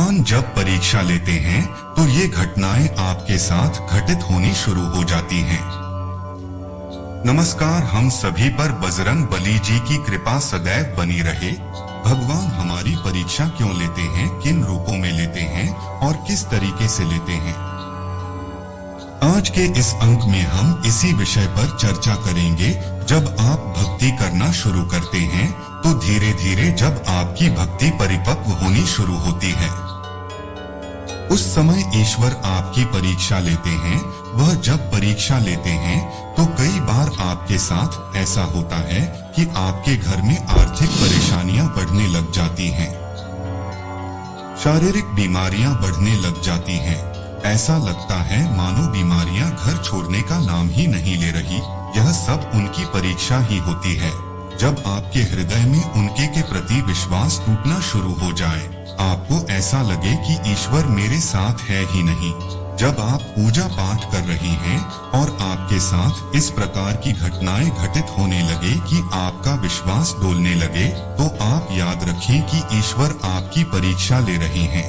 भगवान जब परीक्षा लेते हैं तो ये घटनाएं आपके साथ घटित होनी शुरू हो जाती हैं। नमस्कार, हम सभी पर बजरंग बली जी की कृपा सदैव बनी रहे। भगवान हमारी परीक्षा क्यों लेते हैं, किन रूपों में लेते हैं और किस तरीके से लेते हैं, आज के इस अंक में हम इसी विषय पर चर्चा करेंगे। जब आप भक्ति करना शुरू करते हैं तो धीरे धीरे जब आपकी भक्ति परिपक्व होनी शुरू होती है, उस समय ईश्वर आपकी परीक्षा लेते हैं। वह जब परीक्षा लेते हैं तो कई बार आपके साथ ऐसा होता है कि आपके घर में आर्थिक परेशानियां बढ़ने लग जाती हैं, शारीरिक बीमारियां बढ़ने लग जाती हैं। ऐसा लगता है मानो बीमारियां घर छोड़ने का नाम ही नहीं ले रही। यह सब उनकी परीक्षा ही होती है। जब आपके हृदय में उनके के प्रति विश्वास टूटना शुरू हो जाए, आपको ऐसा लगे कि ईश्वर मेरे साथ है ही नहीं। जब आप पूजा पाठ कर रही हैं और आपके साथ इस प्रकार की घटनाएं घटित होने लगे कि आपका विश्वास डोलने लगे, तो आप याद रखें कि ईश्वर आपकी परीक्षा ले रहे हैं।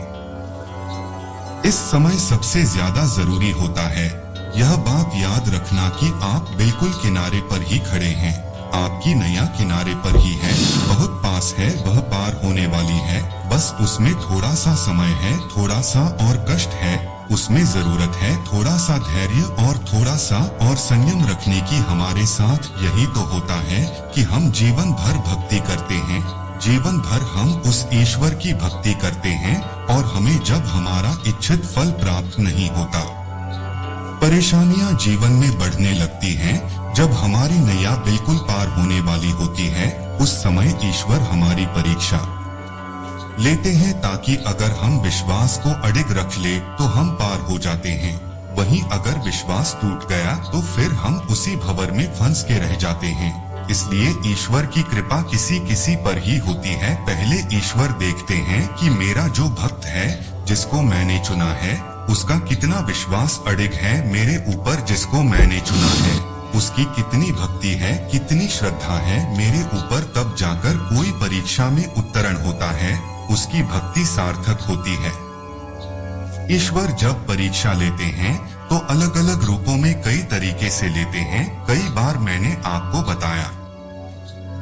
इस समय सबसे ज्यादा जरूरी होता है यह बात याद रखना कि आप बिल्कुल किनारे पर ही खड़े हैं। आपकी नैया किनारे पर ही है, बहुत पास है, वह पार होने वाली है। बस उसमें थोड़ा सा समय है, थोड़ा सा और कष्ट है, उसमें जरूरत है थोड़ा सा धैर्य और थोड़ा सा और संयम रखने की। हमारे साथ यही तो होता है कि हम जीवन भर भक्ति करते हैं, जीवन भर हम उस ईश्वर की भक्ति करते हैं और हमें जब हमारा इच्छित फल प्राप्त नहीं होता, परेशानियां जीवन में बढ़ने लगती हैं, जब हमारी नैया बिल्कुल पार होने वाली होती है, उस समय ईश्वर हमारी परीक्षा लेते हैं ताकि अगर हम विश्वास को अडिग रख ले तो हम पार हो जाते हैं। वहीं अगर विश्वास टूट गया तो फिर हम उसी भंवर में फंस के रह जाते हैं। इसलिए ईश्वर की कृपा किसी किसी पर ही होती है। पहले ईश्वर देखते हैं कि मेरा जो भक्त है, जिसको मैंने चुना है, उसका कितना विश्वास अडिग है मेरे ऊपर। जिसको मैंने चुना है उसकी कितनी भक्ति है, कितनी श्रद्धा है मेरे ऊपर। तब जाकर कोई परीक्षा में उत्तीर्ण होता है, उसकी भक्ति सार्थक होती है। ईश्वर जब परीक्षा लेते हैं तो अलग अलग रूपों में कई तरीके से लेते हैं। कई बार मैंने आपको बताया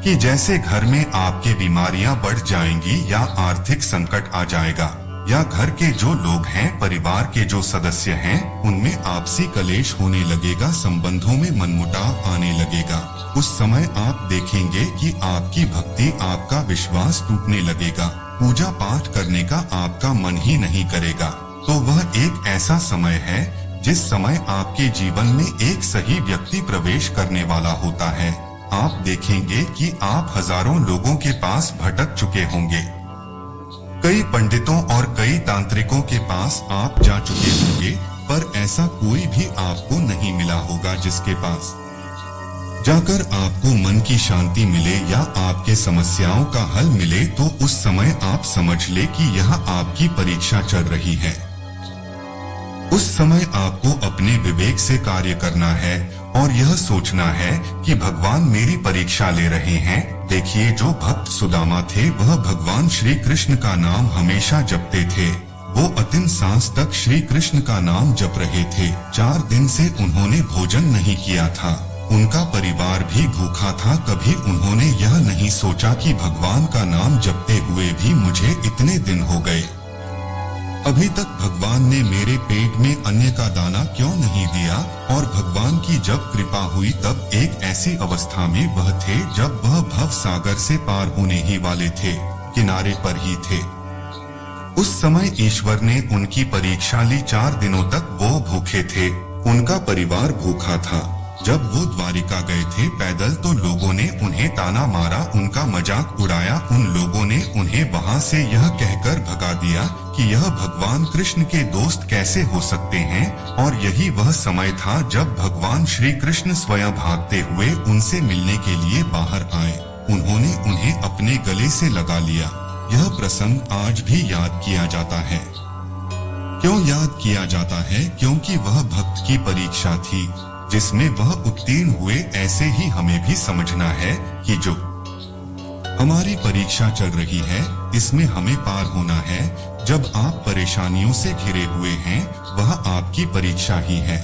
कि जैसे घर में आपके बीमारियां बढ़ जाएंगी या आर्थिक संकट आ जाएगा, या घर के जो लोग हैं, परिवार के जो सदस्य हैं, उनमें आपसी कलेश होने लगेगा, संबंधों में मनमुटाव आने लगेगा। उस समय आप देखेंगे कि आपकी भक्ति, आपका विश्वास टूटने लगेगा, पूजा पाठ करने का आपका मन ही नहीं करेगा। तो वह एक ऐसा समय है जिस समय आपके जीवन में एक सही व्यक्ति प्रवेश करने वाला होता है। आप देखेंगे कि आप हजारों लोगों के पास भटक चुके होंगे, कई पंडितों और कई तांत्रिकों के पास आप जा चुके होंगे, पर ऐसा कोई भी आपको नहीं मिला होगा जिसके पास जाकर आपको मन की शांति मिले या आपके समस्याओं का हल मिले। तो उस समय आप समझ ले कि यह आपकी परीक्षा चल रही है। उस समय आपको अपने विवेक से कार्य करना है और यह सोचना है कि भगवान मेरी परीक्षा ले रहे हैं। देखिए, जो भक्त सुदामा थे वह भगवान श्री कृष्ण का नाम हमेशा जपते थे। वो अंतिम सांस तक श्री कृष्ण का नाम जप रहे थे। 4 दिन से उन्होंने भोजन नहीं किया था, उनका परिवार भी भूखा था। कभी उन्होंने यह नहीं सोचा कि भगवान का नाम जपते हुए भी मुझे इतने दिन हो गए, अभी तक भगवान ने मेरे पेट में अन्न का दाना क्यों नहीं दिया। और भगवान की जब कृपा हुई तब एक ऐसी अवस्था में वह थे जब वह भव सागर से पार होने ही वाले थे, किनारे पर ही थे। उस समय ईश्वर ने उनकी परीक्षा ली। 4 दिनों तक वो भूखे थे, उनका परिवार भूखा था। जब वो द्वारिका गए थे पैदल तो लोगों ने उन्हें ताना मारा, उनका मजाक उड़ाया। उन लोगों ने उन्हें वहां से यह कहकर भगा दिया कि यह भगवान कृष्ण के दोस्त कैसे हो सकते हैं। और यही वह समय था जब भगवान श्री कृष्ण स्वयं भागते हुए उनसे मिलने के लिए बाहर आए। उन्होंने उन्हें अपने गले से लगा लिया। यह प्रसंग आज भी याद किया जाता है। क्यों याद किया जाता है? क्योंकि वह भक्त की परीक्षा थी जिसमें वह उत्तीर्ण हुए। ऐसे ही हमें भी समझना है कि जो हमारी परीक्षा चल रही है इसमें हमें पार होना है। जब आप परेशानियों से घिरे हुए हैं, वह आपकी परीक्षा ही है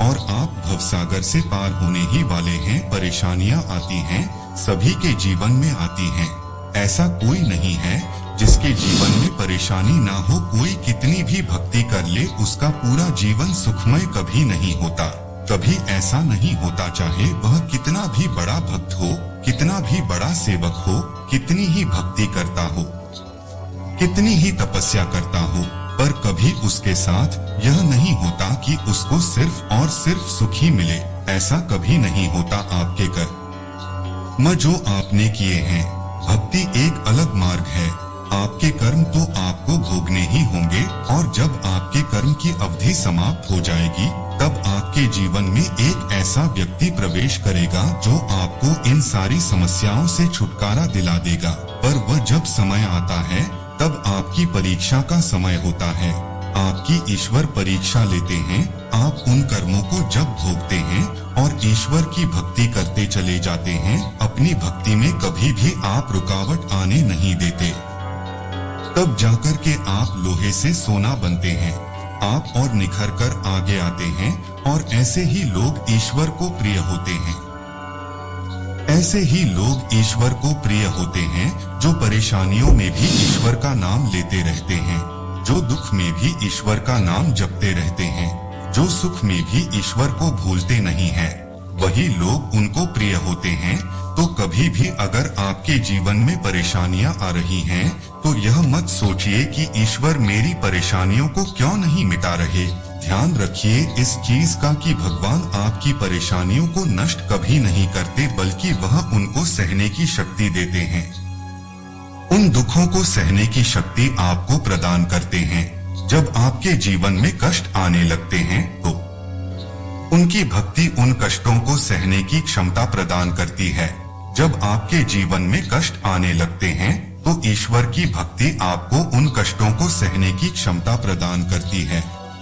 और आप भवसागर से पार होने ही वाले हैं। परेशानियां आती हैं, सभी के जीवन में आती हैं। ऐसा कोई नहीं है जिसके जीवन में परेशानी ना हो। कोई कितनी भी भक्ति कर ले, उसका पूरा जीवन सुखमय कभी नहीं होता। कभी ऐसा नहीं होता, चाहे वह कितना भी बड़ा भक्त हो, कितना भी बड़ा सेवक हो, कितनी ही भक्ति करता हो, कितनी ही तपस्या करता हो, पर कभी उसके साथ यह नहीं होता कि उसको सिर्फ और सिर्फ सुख ही मिले। ऐसा कभी नहीं होता। आपके कर्म जो आपने किए हैं, भक्ति एक अलग मार्ग है। आपके कर्म तो आपको भोगने ही होंगे और जब आपके कर्म की अवधि समाप्त हो जाएगी, तब आपके जीवन में एक ऐसा व्यक्ति प्रवेश करेगा जो आपको इन सारी समस्याओं से छुटकारा दिला देगा। पर वह जब समय आता है, तब आपकी परीक्षा का समय होता है। आपकी ईश्वर परीक्षा लेते हैं। आप उन कर्मों को जब भोगते हैं और ईश्वर की भक्ति करते चले जाते हैं, अपनी भक्ति में कभी भी आप रुकावट आने नहीं देते, तब जाकर के आप लोहे से सोना बनते हैं। आप और निखर कर आगे आते हैं और ऐसे ही लोग ईश्वर को प्रिय होते हैं। ऐसे ही लोग ईश्वर को प्रिय होते हैं जो परेशानियों में भी ईश्वर का नाम लेते रहते हैं, जो दुख में भी ईश्वर का नाम जपते रहते हैं, जो सुख में भी ईश्वर को भूलते नहीं हैं। वही लोग उनको प्रिय होते हैं। तो कभी भी अगर आपके जीवन में परेशानियां आ रही हैं, तो यह मत सोचिए कि ईश्वर मेरी परेशानियों को क्यों नहीं मिटा रहे। ध्यान रखिए इस चीज का कि भगवान आपकी परेशानियों को नष्ट कभी नहीं करते, बल्कि वह उनको सहने की शक्ति देते हैं। उन दुखों को सहने की शक्ति आपको प्रदान करते हैं। जब आपके जीवन में कष्ट आने लगते हैं, तो उनकी भक्ति उन कष्टों को सहने की क्षमता प्रदान करती है। जब आपके जीवन में कष्ट आने लगते हैं, तो ईश्वर की भक्ति आपको उन कष्टों को सहने की क्षमता प्रदान करती है।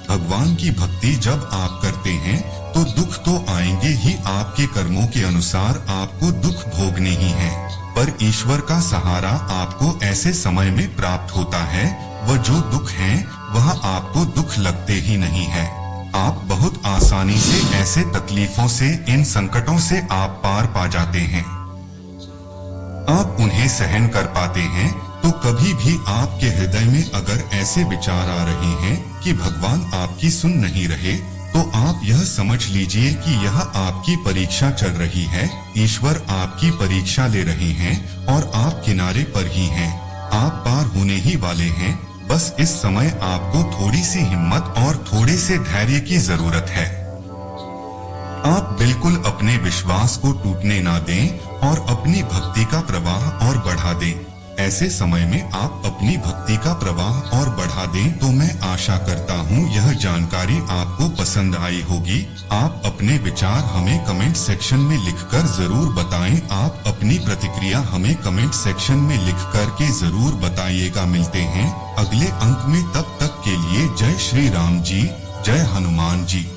भगवान की भक्ति जब आप करते हैं, तो दुख तो आएंगे ही। आपके कर्मों के अनुसार आपको दुख भोगने ही हैं, पर ईश्वर का सहारा आपको ऐसे समय में प्राप्त होता है। वह जो दुख हैं, वह आपको दुख लगते ही नहीं है। आप बहुत आसानी से ऐसे तकलीफों से, इन संकटों से आप पार पा जाते हैं। आप उन्हें सहन कर पाते हैं। तो कभी भी आपके हृदय में अगर ऐसे विचार आ रहे हैं कि भगवान आपकी सुन नहीं रहे, तो आप यह समझ लीजिए कि यह आपकी परीक्षा चल रही है। ईश्वर आपकी परीक्षा ले रहे हैं और आप किनारे पर ही हैं। आप पार होने ही वाले हैं। बस इस समय आपको थोड़ी सी हिम्मत और थोड़े से धैर्य की जरूरत है। आप बिल्कुल अपने विश्वास को टूटने ना दें और अपनी भक्ति का प्रवाह और बढ़ा दें। ऐसे समय में आप अपनी भक्ति का प्रवाह और बढ़ा दें। तो मैं आशा करता हूँ यह जानकारी आपको पसंद आई होगी। आप अपने विचार हमें कमेंट सेक्शन में लिखकर जरूर बताएं। आप अपनी प्रतिक्रिया हमें कमेंट सेक्शन में लिख करके जरूर बताइएगा। मिलते हैं अगले अंक में, तब तक के लिए जय श्री राम जी, जय हनुमान जी।